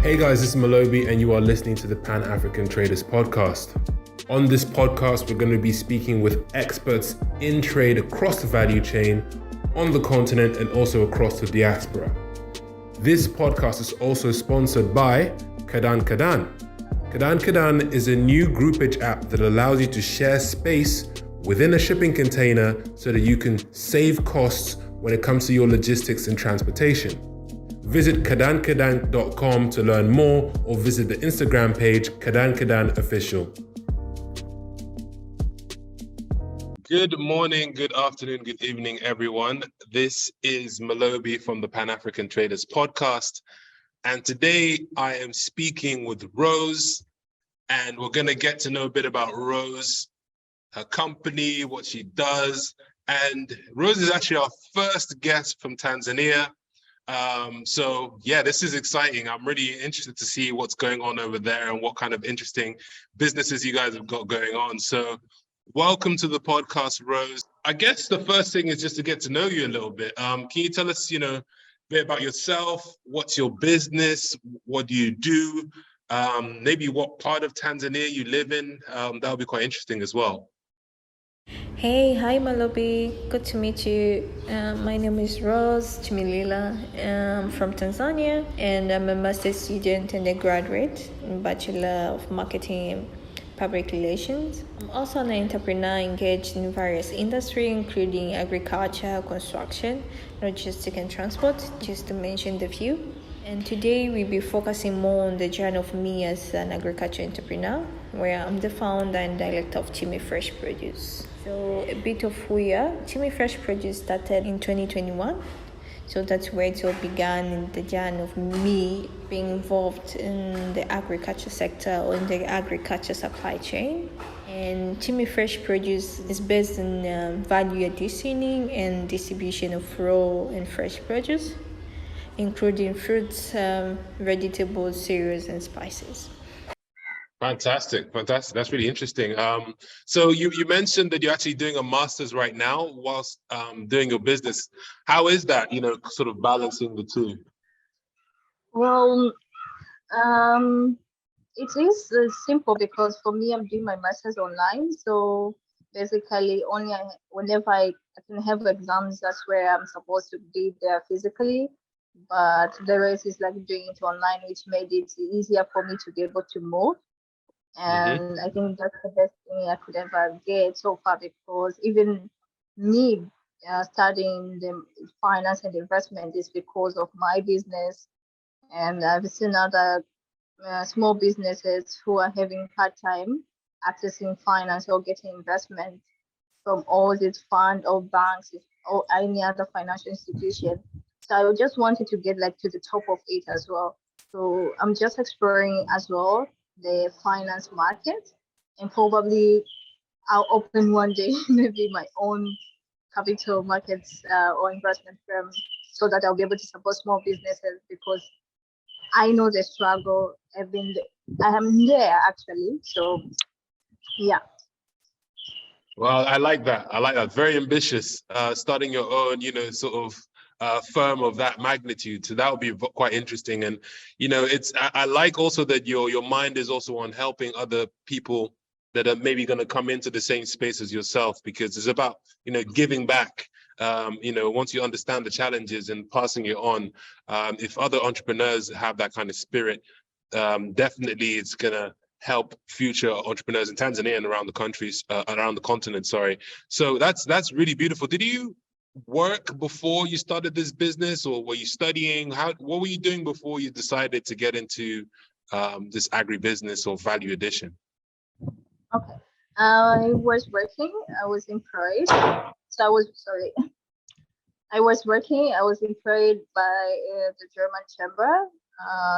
Hey guys, this is Malobi and you are listening to the Pan-African Traders Podcast. On this podcast, we're going to be speaking with experts in trade across the value chain, on the continent and also across the diaspora. This podcast is also sponsored by Kadan Kadan. Kadan Kadan is a new groupage app that allows you to share space within a shipping container so that you can save costs when it comes to your logistics and transportation. Visit kadankadan.com to learn more or visit the Instagram page Kadan Kadan Official. Good morning, good afternoon, good evening, everyone. This is Malobi from the Pan-African Traders Podcast. And today I am speaking with Rose, and we're going to get to know a bit about Rose, her company, what she does. And Rose is actually our first guest from Tanzania. This is exciting. I'm really interested to see what's going on over there and what kind of interesting businesses you guys have got going on. So welcome to the podcast, Rose. I guess the first thing is just to get to know you a little bit. Can you tell us, a bit about yourself? What's your business? What do you do? Maybe what part of Tanzania you live in? That would be quite interesting as well. Hi Malobi, good to meet you. My name is Rose Chimilila. I'm from Tanzania and I'm a master's student and a graduate in Bachelor of Marketing and Public Relations. I'm also an entrepreneur engaged in various industries including agriculture, construction, logistics and transport, just to mention the few. And today we'll be focusing more on the journey of me as an agriculture entrepreneur, where I'm the founder and director of Timmy Fresh Produce. So a bit of who we are. Timmy Fresh Produce started in 2021. So that's where it all began, in the journey of me being involved in the agriculture sector or in the agriculture supply chain. And Timmy Fresh Produce is based in value additioning and distribution of raw and fresh produce, including fruits, vegetables, cereals, and spices. Fantastic. That's really interesting. So you mentioned that you're actually doing a master's right now whilst doing your business. How is that, sort of balancing the two? Well, it is simple because for me, I'm doing my master's online. So basically, whenever I can have exams, that's where I'm supposed to be there physically. But the rest is like doing it online, which made it easier for me to be able to move. And I think that's the best thing I could ever get so far, because even me studying the finance and investment is because of my business. And I've seen other small businesses who are having hard time accessing finance or getting investment from all these funds or banks or any other financial institution. So I just wanted to get like to the top of it as well. So I'm just exploring as well the finance market, and probably I'll open one day maybe my own capital markets or investment firm, so that I'll be able to support small businesses, because I know the struggle. I am there actually. So yeah. Well, I like that. Very ambitious. Starting your own, firm of that magnitude. So that would be quite interesting. And I like also that your mind is also on helping other people that are maybe going to come into the same space as yourself, because it's about giving back. Once you understand the challenges and passing it on, if other entrepreneurs have that kind of spirit, definitely it's gonna help future entrepreneurs in Tanzania and around the continent. Sorry. So that's really beautiful. Did you work before you started this business, or were you studying? What were you doing before you decided to get into this agribusiness or value addition? Okay. I was working. I was employed. So I was working. I was employed by the German chamber.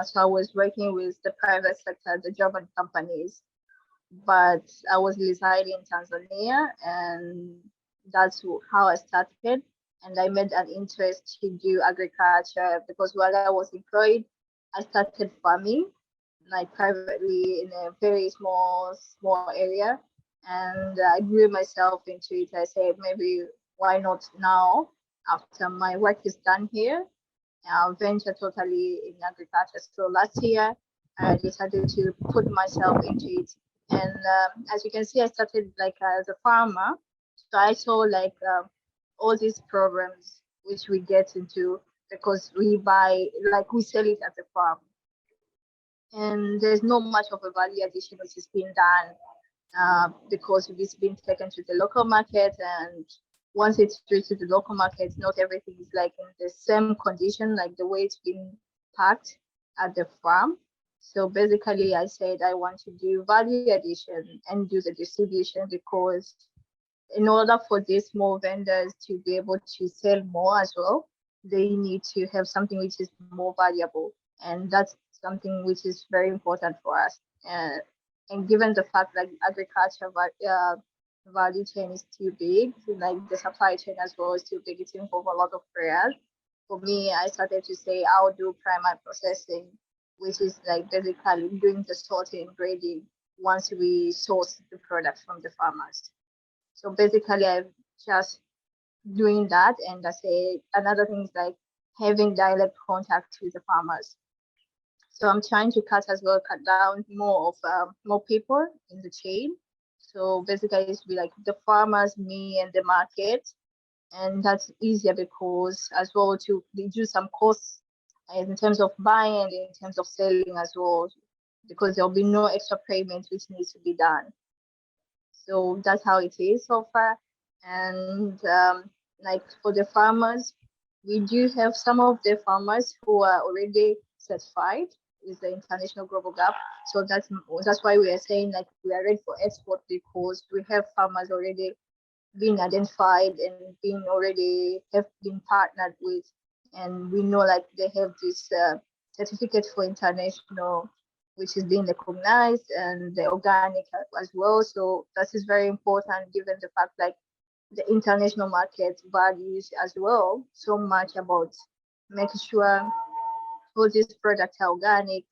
So I was working with the private sector, the German companies, but I was residing in Tanzania, and that's how I started. And I made an interest to do agriculture, because while I was employed, I started farming, like privately in a very small area, and I grew myself into it. I said, maybe why not now, after my work is done here, venture totally in agriculture. So last year, I decided to put myself into it. And as you can see, I started like as a farmer. So I saw like all these programs which we get into because we buy, like we sell it at the farm. And there's not much of a value addition which is being done because it's been taken to the local market, and once it's reached the local market, not everything is like in the same condition like the way it's been packed at the farm. So basically I said I want to do value addition and do the distribution, because in order for these small vendors to be able to sell more as well, they need to have something which is more valuable. And that's something which is very important for us. And given the fact that agriculture value chain is too big, like the supply chain as well is too big, it involves a lot of prayers. For me, I started to say I'll do primary processing, which is like basically doing the sorting, grading once we source the products from the farmers. So basically, I'm just doing that. And I say another thing is like having direct contact with the farmers. So I'm trying to cut down more of more people in the chain. So basically, it's be like the farmers, me, and the market, and that's easier because as well to reduce some costs in terms of buying and in terms of selling as well, because there'll be no extra payment which needs to be done. So that's how it is so far. And like for the farmers, we do have some of the farmers who are already certified with the International Global Gap. So that's why we are saying like we are ready for export, because we have farmers already being identified and being already have been partnered with, and we know like they have this certificate for international, which is being recognized, and the organic as well. So that is very important given the fact like the international market values as well so much about making sure all these products are organic,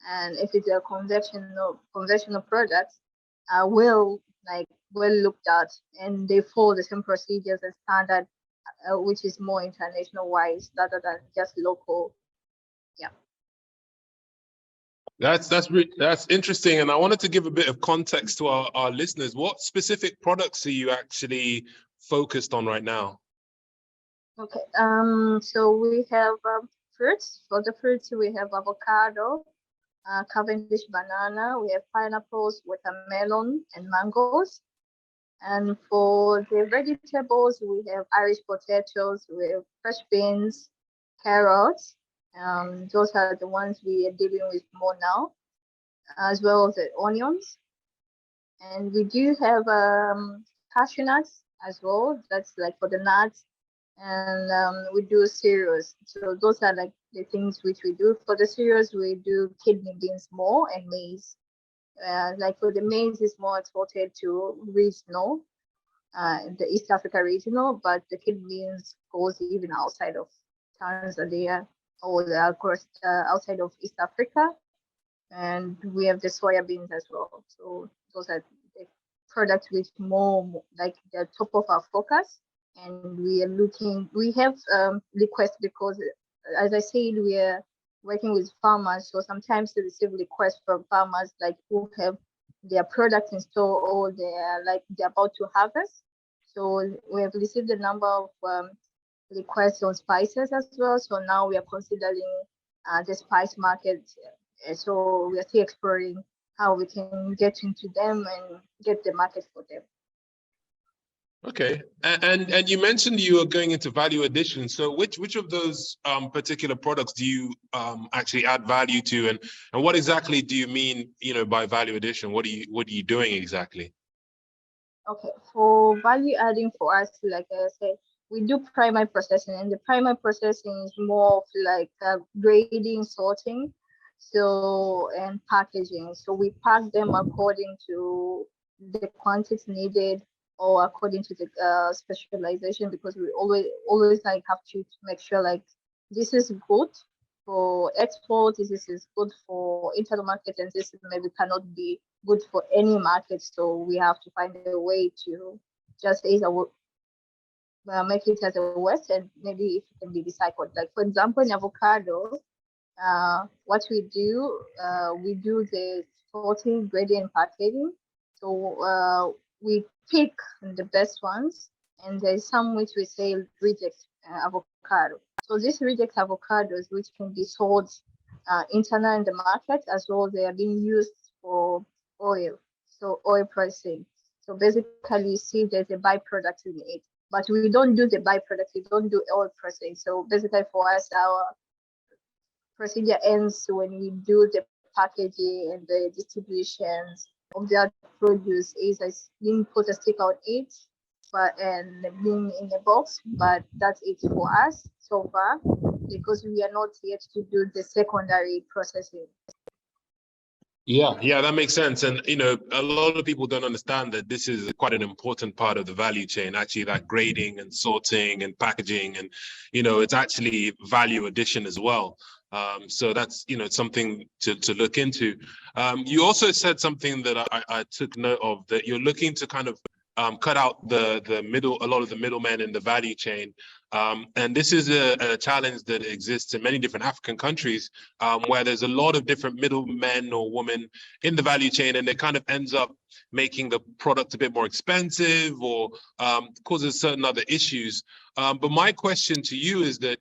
and if it's a conventional products are well looked at, and they follow the same procedures and standard, which is more international wise rather than just local. Yeah. That's interesting, and I wanted to give a bit of context to our listeners. What specific products are you actually focused on right now? Okay. So we have fruits. For the fruits, we have avocado, Cavendish banana. We have pineapples, watermelon, and mangoes. And for the vegetables, we have Irish potatoes, we have fresh beans, carrots. Those are the ones we are dealing with more now, as well as the onions. And we do have cashew nuts as well. That's like for the nuts. And we do cereals. So those are like the things which we do. For the cereals, we do kidney beans more and maize. Like for the maize, is more exported to regional, the East Africa regional, but the kidney beans goes even outside of Tanzania or across outside of East Africa. And we have the soya beans as well. So those are the products which more like the top of our focus. And we have requests because, as I said, we are working with farmers. So sometimes they receive requests from farmers like who have their products in store or they're about to harvest. So we have received a number of requests on spices as well. So now we are considering the spice market. So we are still exploring how we can get into them and get the market for them. Okay, and you mentioned you are going into value addition. So which of those particular products do you actually add value to, and what exactly do you mean, by value addition? What are you doing exactly? Okay, for value adding for us, like I said, we do primary processing, and the primary processing is more of like grading, sorting, and packaging. So we pack them according to the quantity needed or according to the specialization, because we always like have to make sure like this is good for export, this is good for internal market, and this maybe cannot be good for any market. So we have to find a way to just either make it as a waste, and maybe if it can be recycled. Like for example, in avocado, what we do the sorting, grading, and packaging. So we pick the best ones, and there's some which we say reject avocado. So these reject avocados, which can be sold internal in the market, as well they are being used for oil, so oil pricing. So basically, you see there's a byproduct in it, but we don't do the byproduct. We don't do oil pricing. So basically, for us, our procedure ends when we do the packaging and the distributions of that produce is as being put a sticker on it, but and being in a box. But that's it for us so far because we are not yet to do the secondary processing. Yeah, that makes sense. And a lot of people don't understand that this is quite an important part of the value chain, actually, that grading and sorting and packaging. And, it's actually value addition as well. So that's, something to look into. You also said something that I took note of, that you're looking to kind of cut out a lot of the middlemen in the value chain. And this is a challenge that exists in many different African countries, where there's a lot of different middlemen or women in the value chain, and it kind of ends up making the product a bit more expensive or causes certain other issues. But my question to you is that,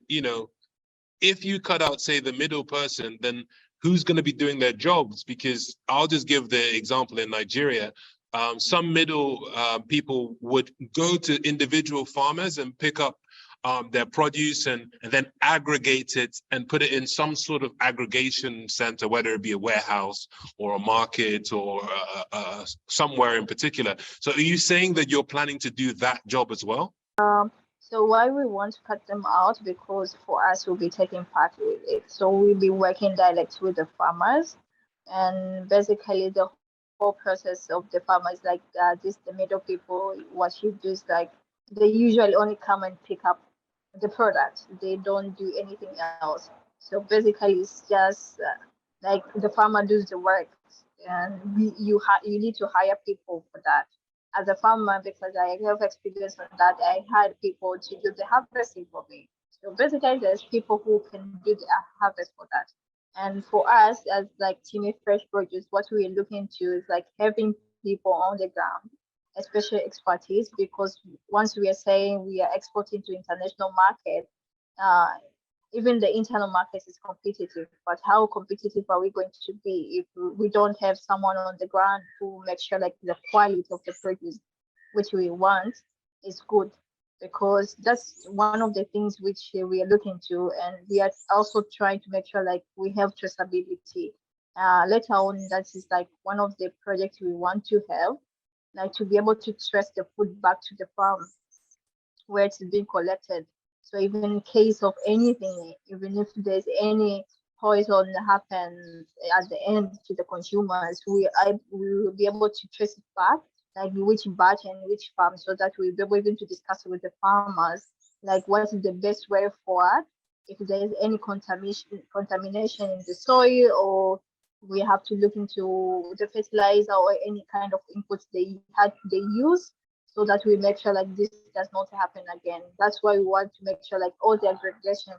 if you cut out, say, the middle person, then who's going to be doing their jobs? Because I'll just give the example in Nigeria. Some middle people would go to individual farmers and pick up their produce and then aggregate it and put it in some sort of aggregation center, whether it be a warehouse or a market or somewhere in particular. So are you saying that you're planning to do that job as well? So why we want to cut them out? Because for us, we'll be taking part with it. So we'll be working direct with the farmers, and basically the whole process of the farmers, like this, the middle people, what you do is like they usually only come and pick up the product. They don't do anything else. So basically, it's just like the farmer does the work, and you need to hire people for that. As a farmer, because I have experience on that, I had people to do the harvesting for me. So basically, there's people who can do the harvest for that. And for us, as like Team Fresh Produce, what we're looking to is like having people on the ground, especially expertise, because once we are saying we are exporting to international market, uh, even the internal market is competitive, but how competitive are we going to be if we don't have someone on the ground who makes sure like the quality of the produce which we want is good? Because that's one of the things which we are looking to, and we are also trying to make sure like we have traceability. Later on, that is like one of the projects we want to have, like to be able to trace the food back to the farm where it's being collected. So even in case of anything, even if there's any poison happens at the end to the consumers, we will be able to trace it back, like which batch and which farm, so that we'll be able even to discuss with the farmers, like what is the best way forward if there is any contamination in the soil, or we have to look into the fertilizer or any kind of inputs they use, so that we make sure like this does not happen again. That's why we want to make sure like all the aggregation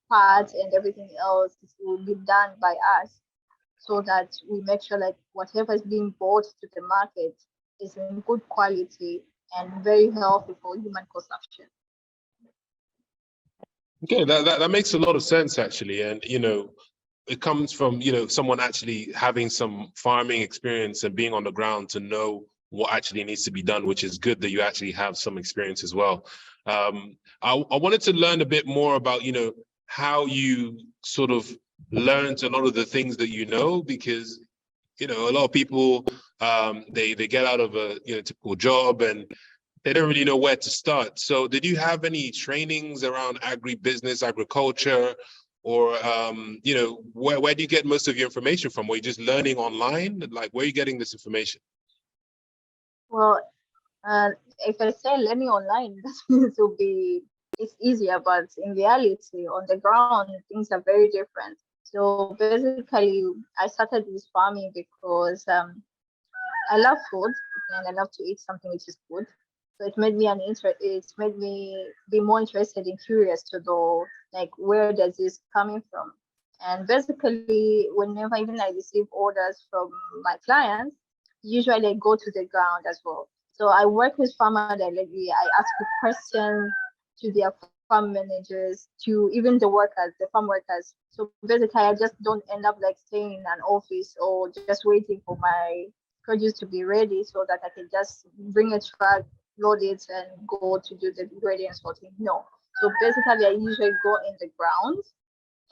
parts and everything else will be done by us, so that we make sure like whatever is being bought to the market is in good quality and very healthy for human consumption. Okay, that makes a lot of sense, actually. And, it comes from, someone actually having some farming experience and being on the ground to know what actually needs to be done, which is good that you actually have some experience as well. I wanted to learn a bit more about, how you sort of learned a lot of the things that because, a lot of people, they get out of a, typical job and they don't really know where to start. So did you have any trainings around agribusiness, agriculture, or, where do you get most of your information from? Were you just learning online? Like, where are you getting this information? Well, if I say learning online, that means to be it's easier, but in reality, on the ground, things are very different. So basically, I started with farming because I love food and I love to eat something which is good. So it made me be more interested and curious to know like where does this coming from. And basically, whenever even I receive orders from my clients, usually I go to the ground as well. So I work with farmer directly. I ask the questions to their farm managers, to even the farm workers. So basically, I just don't end up like staying in an office or just waiting for my produce to be ready so that I can just bring a truck, load it, and go to do the grading and sorting. No. So basically, I usually go in the ground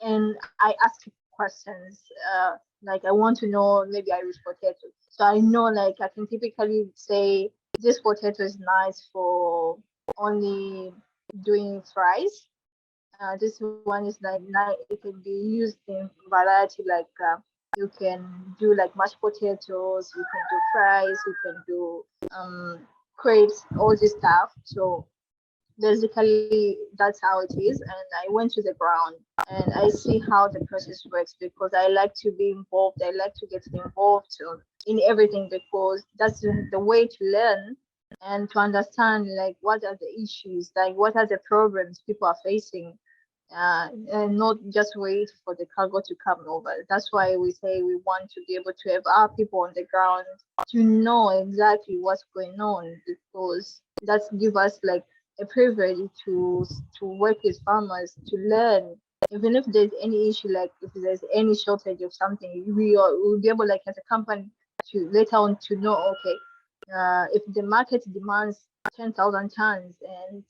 and I ask questions. Like I want to know maybe Irish potato. So I know like I can typically say this potato is nice for only doing fries. This one is like it can be used in variety like you can do like mashed potatoes, you can do fries, you can do crepes, all this stuff. So basically that's how it is, and I went to the ground and I see how the process works because I like to be involved, I like to get involved in everything because that's the way to learn and to understand like what are the issues, like what are the problems people are facing, and not just wait for the cargo to come over. That's why we say we want to be able to have our people on the ground to know exactly what's going on because that's give us like a privilege to work with farmers to learn. Even if there's any issue, like if there's any shortage of something, we'll be able like as a company to later on to know okay, if the market demands 10,000 tons and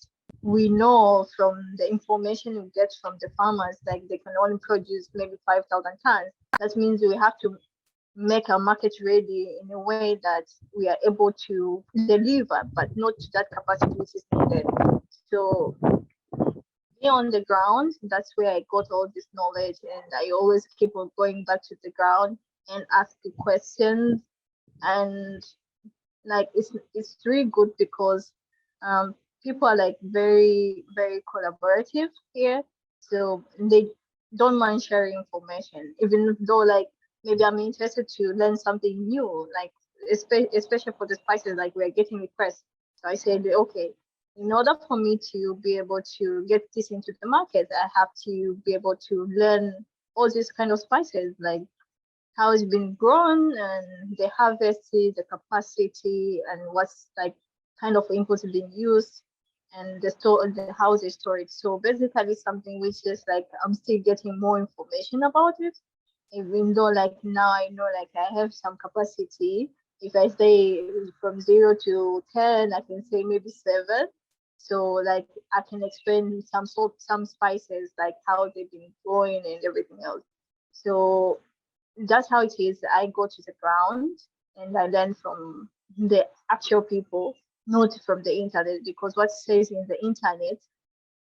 we know from the information we get from the farmers like they can only produce maybe 5,000 tons, that means we have to make our market ready in a way that we are able to deliver, but not to that capacity which is needed. So be on the ground, that's where I got all this knowledge, and I always keep on going back to the ground and ask the questions. And like it's really good because um people are like very collaborative here, so they don't mind sharing information even though like maybe I'm interested to learn something new, like especially for the spices, like we're getting requests. So I said okay, in order for me to be able to get this into the market, I have to be able to learn all these kind of spices, like how it's been grown and the harvested, the capacity, and what's like kind of inputs being used, and the how they store it. So basically, something which is like I'm still getting more information about it, even though like now I know like I have some capacity. If I say from 0 to 10, I can say maybe 7. So like I can explain some spices like how they've been growing and everything else. So that's how it is. I go to the ground and I learn from the actual people, not from the internet, because what says in the internet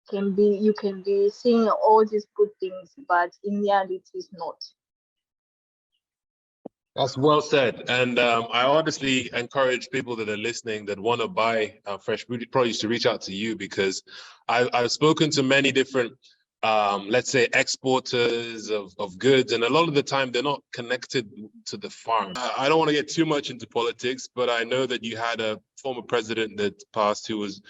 can be you can be seeing all these good things, but in reality it's not. That's well said. And I honestly encourage people that are listening that want to buy fresh produce to reach out to you because I've spoken to many different, let's say, exporters of goods. And a lot of the time, they're not connected to the farm. I don't want to get too much into politics, but I know that you had a former president that passed who was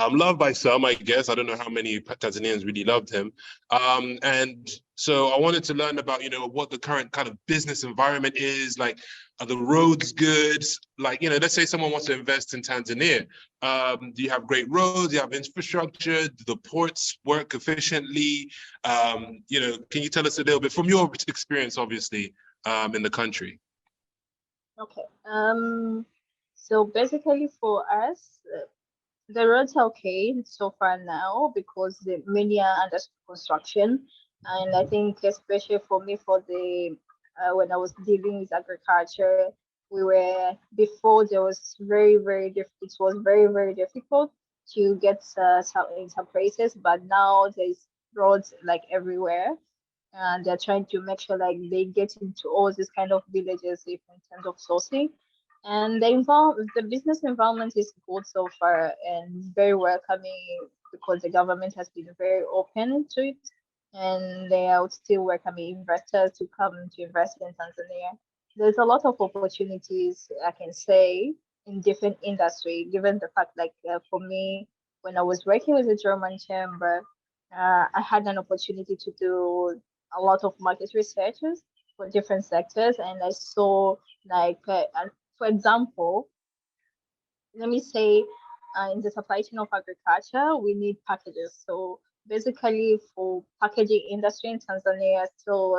loved by some, I guess. I don't know how many Tanzanians really loved him. And so I wanted to learn about, what the current kind of business environment is. Like, are the roads good? Like, let's say someone wants to invest in Tanzania. Do you have great roads? Do you have infrastructure? Do the ports work efficiently? Can you tell us a little bit from your experience, obviously, in the country? Okay. So basically for us, the roads are okay so far now because the many are under construction, and I think especially for me for the when I was dealing with agriculture, we were before there was it was very difficult to get some in some places, but now there's roads like everywhere, and they're trying to make sure like they get into all these kind of villages if in terms of sourcing. And the business environment is good so far and very welcoming because the government has been very open to it, and they are still welcoming investors to come to invest in Tanzania. There's a lot of opportunities, I can say, in different industry, given the fact like for me, when I was working with the German chamber, I had an opportunity to do a lot of market researches for different sectors, and I saw like, for example, let me say, in the supply chain of agriculture, we need packages. So basically, for packaging industry in Tanzania, still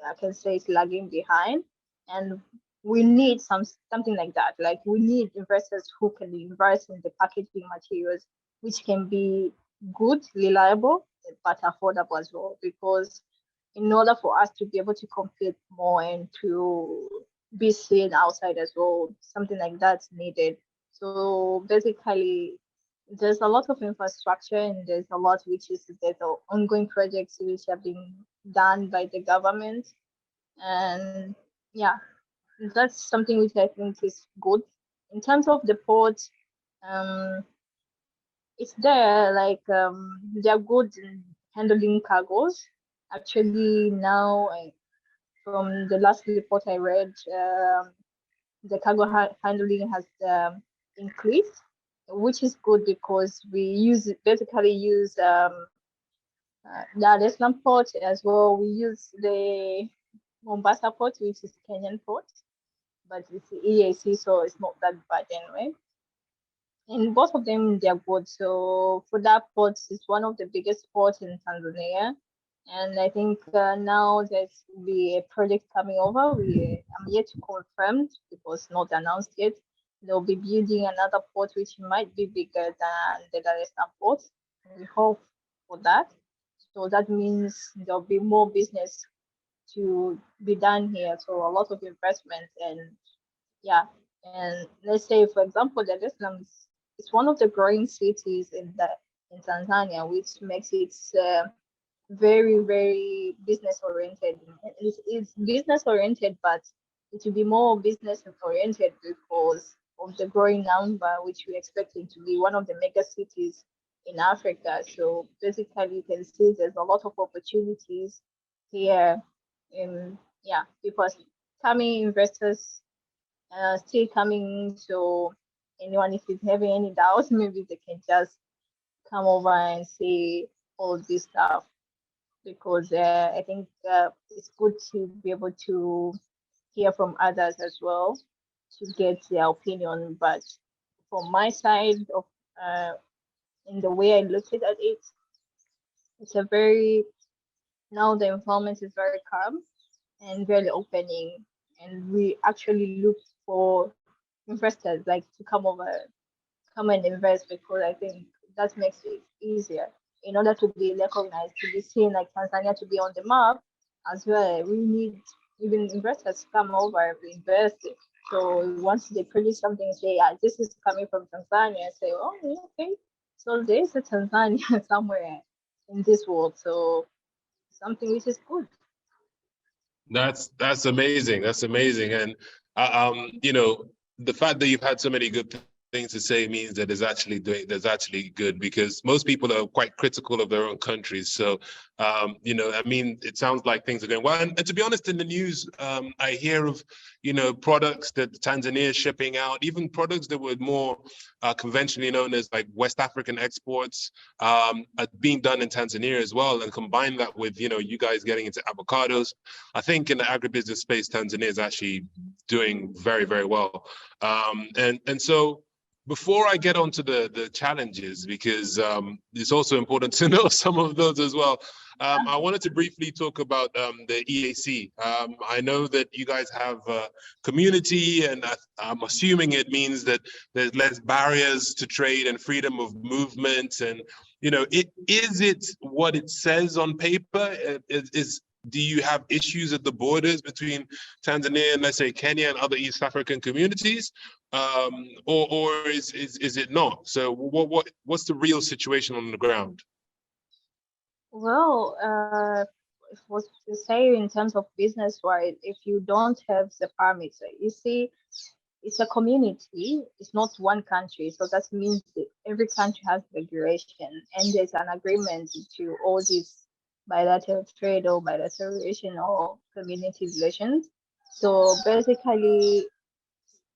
I can say it's lagging behind, and we need something like that. Like we need investors who can invest in the packaging materials, which can be good, reliable, but affordable as well. Because in order for us to be able to compete more and to be seen outside as well, something like that's needed. So basically, there's a lot of infrastructure and there's a lot which is there's ongoing projects which have been done by the government, and yeah, that's something which I think is good. In terms of the port, um, it's there like they're good in handling cargos. Actually, now from the last report I read, the cargo handling has increased, which is good because we basically use Dar es Salaam port as well. We use the Mombasa port, which is Kenyan port, but it's EAC, so it's not that bad anyway. And both of them, they're good. So for that port, it's one of the biggest ports in Tanzania. And I think now there's be a project coming over. I'm yet to confirm because not announced yet. They'll be building another port which might be bigger than the Dar es Salaam port. We hope for that. So that means there'll be more business to be done here. So a lot of investment, and yeah. And let's say, for example, Dar es Salaam is one of the growing cities in Tanzania, which makes it very, very business oriented. It's business oriented, but it will be more business oriented because of the growing number, which we're expecting to be one of the mega cities in Africa. So basically, you can see there's a lot of opportunities here. Yeah, because coming investors still coming. So anyone, if is having any doubts, maybe they can just come over and see all this stuff, because I think it's good to be able to hear from others as well to get their opinion. But from my side of in the way I look at it, it's a very now the environment is very calm and very opening, and we actually look for investors like to come and invest, because I think that makes it easier in order to be recognized, to be seen like Tanzania to be on the map as well. We need even investors to come over and invest. So once they produce something, say, yeah, this is coming from Tanzania, say, oh, okay, so there's a Tanzania somewhere in this world. So something which is good. That's amazing. That's amazing. And you know, the fact that you've had so many good things to say means that there's actually good, because most people are quite critical of their own countries. So you know, I mean, it sounds like things are going well. And to be honest, in the news, I hear of, you know, products that Tanzania is shipping out, even products that were more conventionally known as like West African exports, are being done in Tanzania as well. And combine that with, you know, you guys getting into avocados. I think in the agribusiness space, Tanzania is actually doing very, very well. And so before I get onto the challenges, because it's also important to know some of those as well, I wanted to briefly talk about the EAC. I know that you guys have a community, and I'm assuming it means that there's less barriers to trade and freedom of movement. And, you know, is it what it says on paper? Do you have issues at the borders between Tanzania and, let's say, Kenya and other East African communities, or is it not? So what's the real situation on the ground? Well, if was to say in terms of business wise, if you don't have the permits, you see, it's a community. It's not one country, so that means that every country has regulation, and there's an agreement to all these bilateral trade or bilateral relation or community relations. So basically,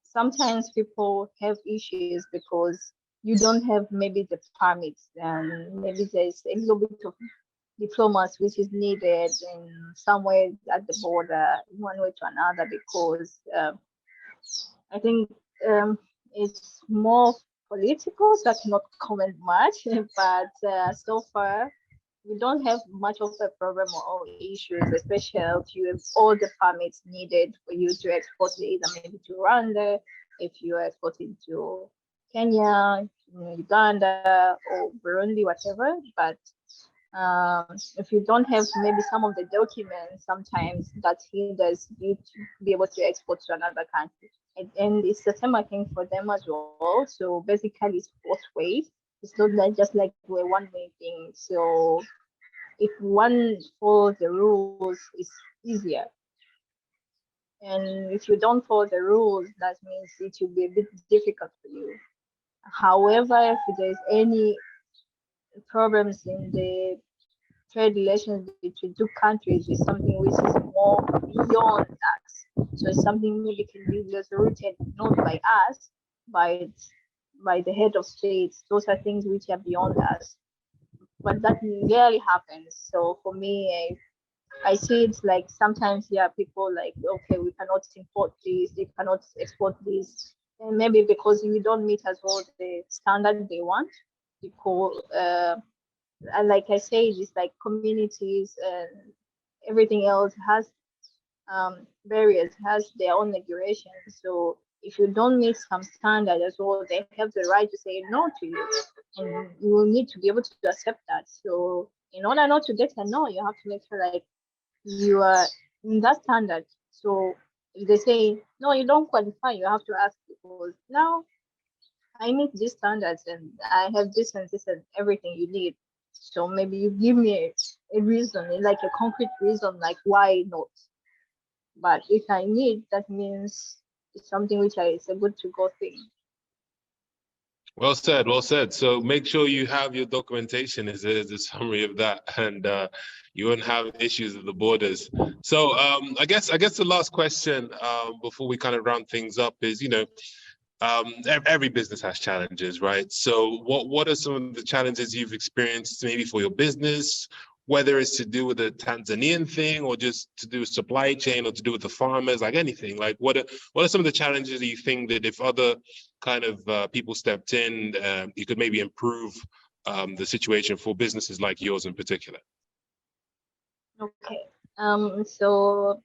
sometimes people have issues because you don't have maybe the permits, and maybe there's a little bit of diplomas which is needed in somewhere at the border, in one way to another, because I think it's more political, so I cannot comment much. But so far, we don't have much of a problem or issues, especially if you have all the permits needed for you to export either maybe to Rwanda, if you are exporting to Kenya, Uganda, or Burundi, whatever. But if you don't have maybe some of the documents, sometimes that hinders you to be able to export to another country. And it's the same, I think, for them as well. So basically, it's both ways. It's not like just like a one-way thing. So if one follows the rules, it's easier. And if you don't follow the rules, that means it will be a bit difficult for you. However, if there's any problems in the trade relations between two countries, is something which is more beyond us. So it's something maybe can be resolved not by us, by the head of states. Those are things which are beyond us. But that rarely happens. So for me, I see it's like sometimes, yeah, people like, okay, we cannot import this, they cannot export this, and maybe because we don't meet as well the standard they want. Because and like I say, it's like communities and everything else has barriers, has their own regulations. So if you don't meet some standard as well, they have the right to say no to you, and you will need to be able to accept that. So in order not to get a no, you have to make sure like you are in that standard. So if they say no, you don't qualify, you have to ask, because now I meet these standards and I have this and everything you need. So maybe you give me a reason, like a concrete reason, like why not. But if I need, that means it's something which it's a good to go thing. Well said, well said. So make sure you have your documentation as a summary of that, and you won't have issues at the borders. So I guess the last question before we kind of round things up is, every business has challenges, right? So what are some of the challenges you've experienced maybe for your business, whether it's to do with the Tanzanian thing or just to do with supply chain or to do with the farmers, like anything? Like what are some of the challenges that you think that if other kind of people stepped in, you could maybe improve the situation for businesses like yours in particular? Okay. So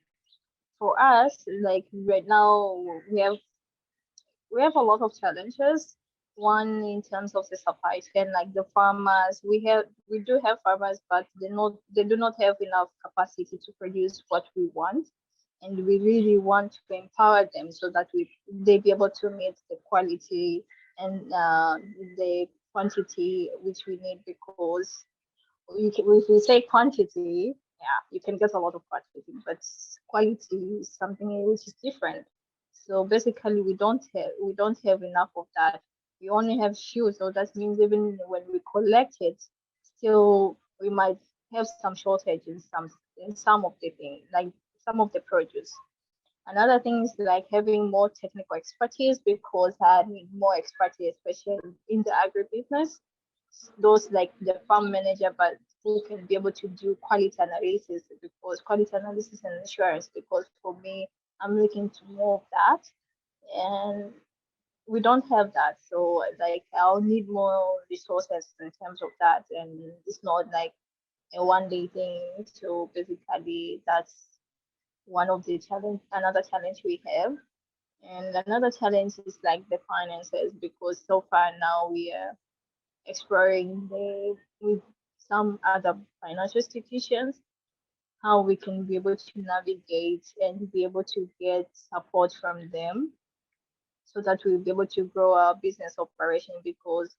for us, like right now, we have a lot of challenges. One in terms of the supply chain, like the farmers, we do have farmers, but they do not have enough capacity to produce what we want, and we really want to empower them so that they be able to meet the quality and the quantity which we need, because if we say quantity, yeah, you can get a lot of quantity, but quality is something which is different. So basically, we don't have enough of that. We only have few, so that means even when we collect it, still we might have some shortage in some of the things, like some of the produce. Another thing is like having more technical expertise, because I need more expertise, especially in the agribusiness. Those like the farm manager, but who can be able to do quality analysis, because quality analysis and insurance, because for me, I'm looking to more of that. And we don't have that. So like I'll need more resources in terms of that. And it's not like a one day thing. So basically that's one of the challenge another challenge we have. And another challenge is like the finances, because so far now we are exploring with some other financial institutions how we can be able to navigate and be able to get support from them, so that we'll be able to grow our business operation, because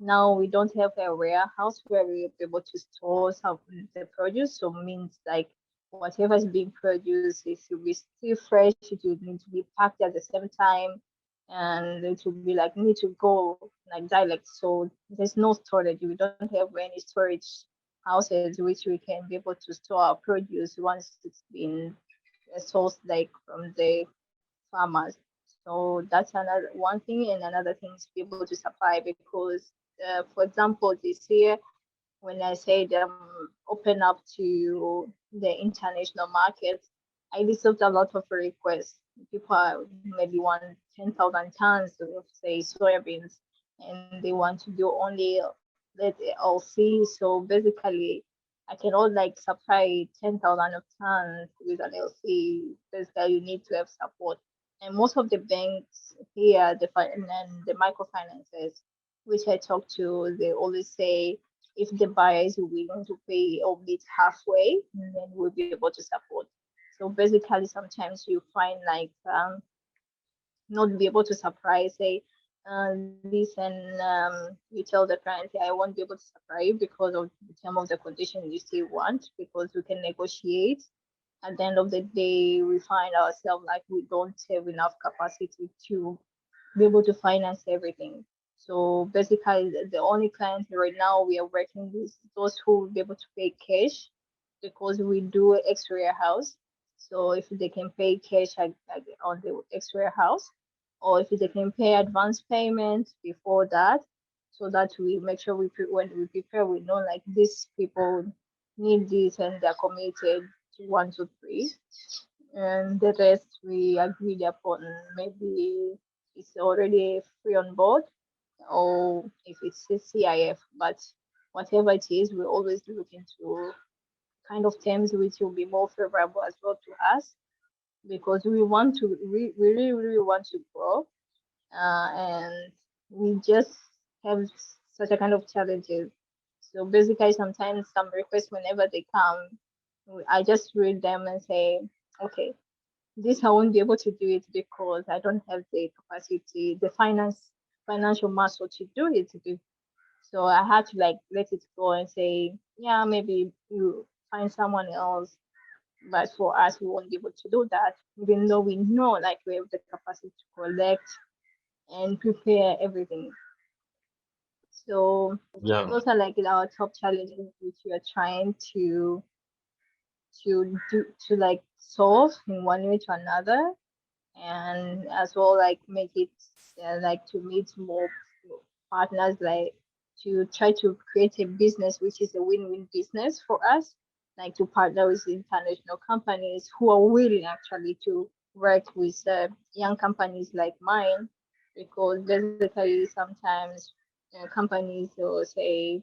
now we don't have a warehouse where we'll be able to store some of the produce. So means like whatever is being produced, it will be still fresh, it will need to be packed at the same time, and it will be like need to go like direct. So there's no storage. We don't have any storage houses which we can be able to store our produce once it's been sourced like from the farmers. So that's another one thing, and another thing is to be able to supply because, for example, this year when I said open up to the international market, I received a lot of requests. People maybe want 10,000 tons of say soybeans, and they want to do only let LC. So basically, I cannot like supply 10,000 of tons with an LC. Basically, you need to have support. And most of the banks here, and the microfinances, which I talk to, they always say if the buyer is willing to pay or meet halfway, then we'll be able to support. So basically, sometimes you find like not be able to supply, say, you tell the client, I won't be able to supply you because of the term of the condition you still want, because we can negotiate. At the end of the day, we find ourselves like we don't have enough capacity to be able to finance everything. So basically, the only clients right now we are working with those who will be able to pay cash because we do extra house. So if they can pay cash on the extra house, or if they can pay advance payment before that, so that we make sure when we prepare, we know like these people need this and they're committed to 1, 2, 3, and the rest we agreed upon. Maybe it's already free on board, or if it's a CIF, but whatever it is, we always look into kind of terms which will be more favorable as well to us because we want to, we really, really want to grow, and we just have such a kind of challenges. So basically, sometimes some requests, whenever they come, I just read them and say, okay, this I won't be able to do it because I don't have the capacity, the financial muscle to do it. So I had to like let it go and say, yeah, maybe you find someone else. But for us, we won't be able to do that, even though we know like we have the capacity to collect and prepare everything. So Yeah. those are like our top challenges which we are trying to like solve in one way to another, and as well like make it like to meet more partners, like to try to create a business which is a win-win business for us, like to partner with international companies who are willing actually to work with young companies like mine, because basically sometimes companies will say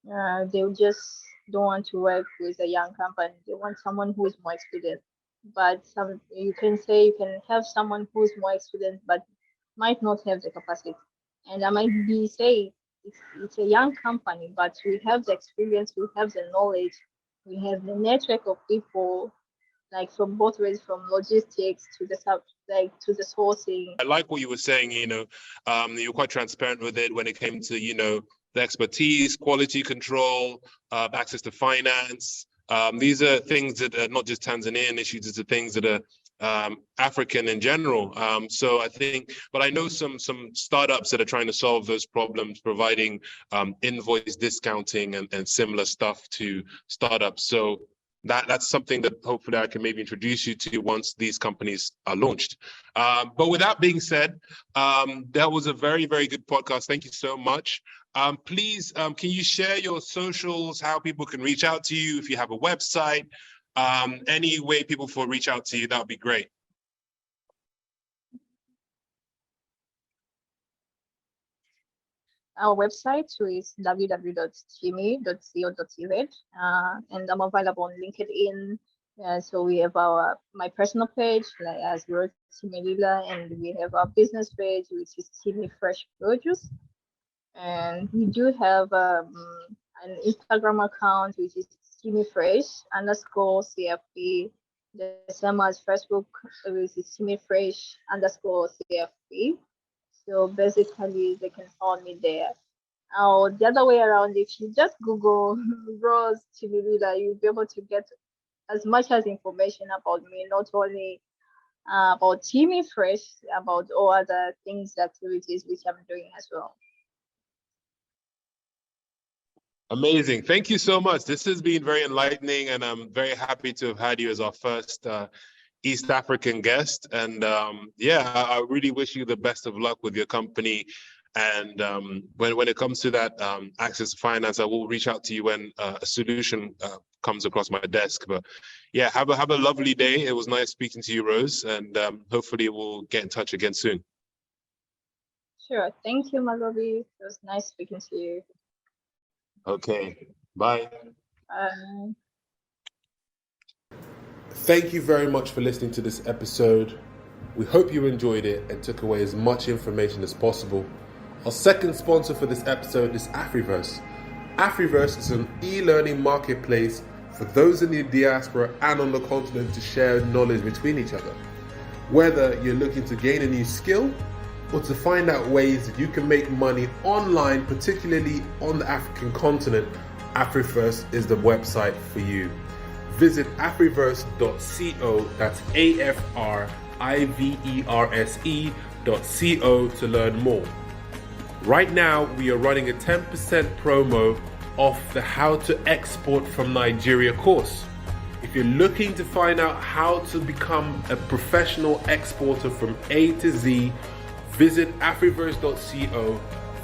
they just don't want to work with a young company. They want someone who is more experienced. But some you can say you can have someone who is more experienced but might not have the capacity. And I might be say it's a young company, but we have the experience, we have the knowledge, we have the network of people, like from both ways, from logistics to the like to the sourcing. I like what you were saying, you were quite transparent with it when it came to, the expertise, quality control, access to finance. These are things that are not just Tanzanian issues, these are things that are African in general. So I think, but I know some startups that are trying to solve those problems, providing invoice discounting and similar stuff to startups. So that's something that hopefully I can maybe introduce you to once these companies are launched. But with that being said, that was a very, very good podcast. Thank you so much. Please, can you share your socials, how people can reach out to you, if you have a website, any way people will reach out to you, that would be great. Our website is www.jimmy.co.tz, and I'm available on LinkedIn. So we have my personal page, like as Rose Melila, and we have our business page, which is Jimmy Fresh Produce. And we do have an Instagram account, which is Jimmy Fresh _ CFP, the same as Facebook, which is Jimmy Fresh _ CFP. So basically, they can find me there. Or the other way around, if you just Google Rose Chibilila, you'll be able to get as much as information about me, not only about Jimmy Fresh, about all other things, activities which I'm doing as well. Amazing. Thank you so much. This has been very enlightening, and I'm very happy to have had you as our first East African guest. And yeah, I really wish you the best of luck with your company. And when it comes to that access to finance, I will reach out to you when a solution comes across my desk. But yeah, have a lovely day. It was nice speaking to you, Rose, and hopefully we'll get in touch again soon. Sure. Thank you, Malobi. It was nice speaking to you. Okay. Bye. Bye. Thank you very much for listening to this episode. We hope you enjoyed it and took away as much information as possible. Our second sponsor for this episode is Afriverse. Afriverse is an e-learning marketplace for those in the diaspora and on the continent to share knowledge between each other. Whether you're looking to gain a new skill or to find out ways that you can make money online, particularly on the African continent, Afriverse is the website for you. Visit afriverse.co, that's afriverse.co to learn more. Right now, we are running a 10% promo off the How to Export from Nigeria course. If you're looking to find out how to become a professional exporter from A to Z, visit afriverse.co,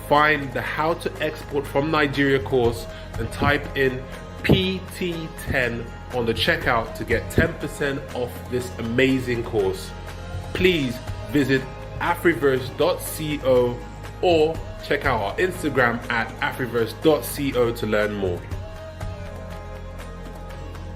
find the How to Export from Nigeria course, and type in PT10 on the checkout to get 10% off this amazing course. Please visit afriverse.co or check out our Instagram at afriverse.co to learn more.